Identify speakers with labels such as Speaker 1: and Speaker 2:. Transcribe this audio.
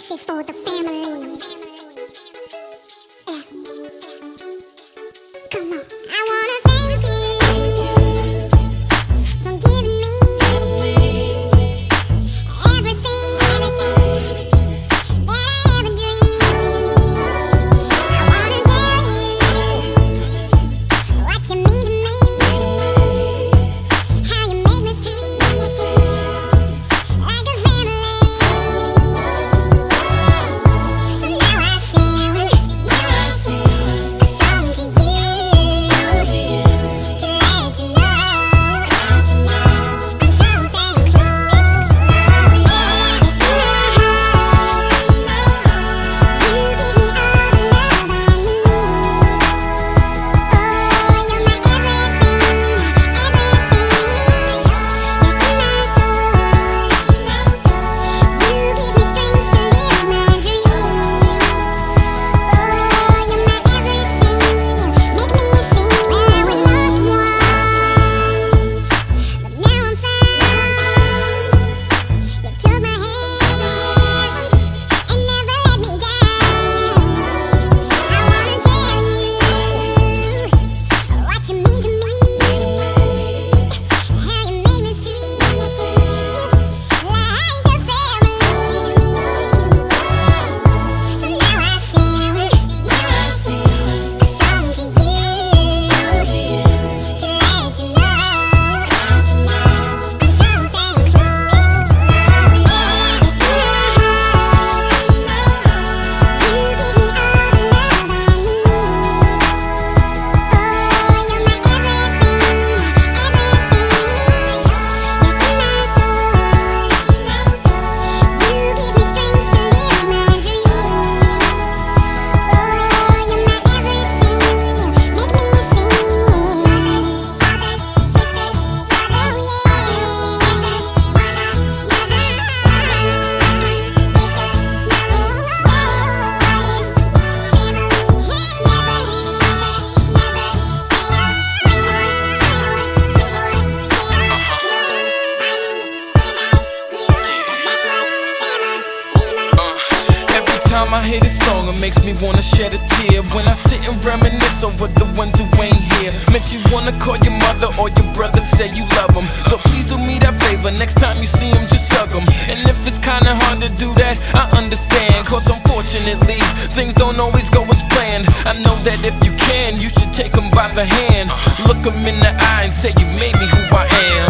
Speaker 1: This is for the family. Yeah. Come on. I wanna thank you for giving me everything that I ever dreamed. I wanna tell you what you mean to me, how you make me feel like a family. So now I sing a song to you, to let you know I'm so thankful. Yeah, in my heart, you give me all the love I need. Oh, you're my everything, you're in my soul. You give me strength to live my dreams. Oh, you're my everything, make me sing. Well, we loved once, but now I'm found. You took my hand and never let me down. I wanna tell you what you mean to me, how you make me feel like a family. So now I sing a song to you, to let you know I'm so thankful. Yeah, in my heart, you give me all the love I need. Oh, you're my everything, you're in my soul. You give me strength to live my dreams. Oh, you're my everything, make me sing. Fathers, sisters, brothers,
Speaker 2: Every time I hear this song, it makes me wanna shed a tear. When I sit and reminisce over the ones who ain't here. Makes you wanna call your mother or your brother, say you love them. So please do me that favor, next time you see them, just hug them. And if it's kinda hard to do that, I understand. Cause unfortunately, things don't always go as planned. I know that if you can, you should take them by the hand. Look them in the eye and say you made me who I am.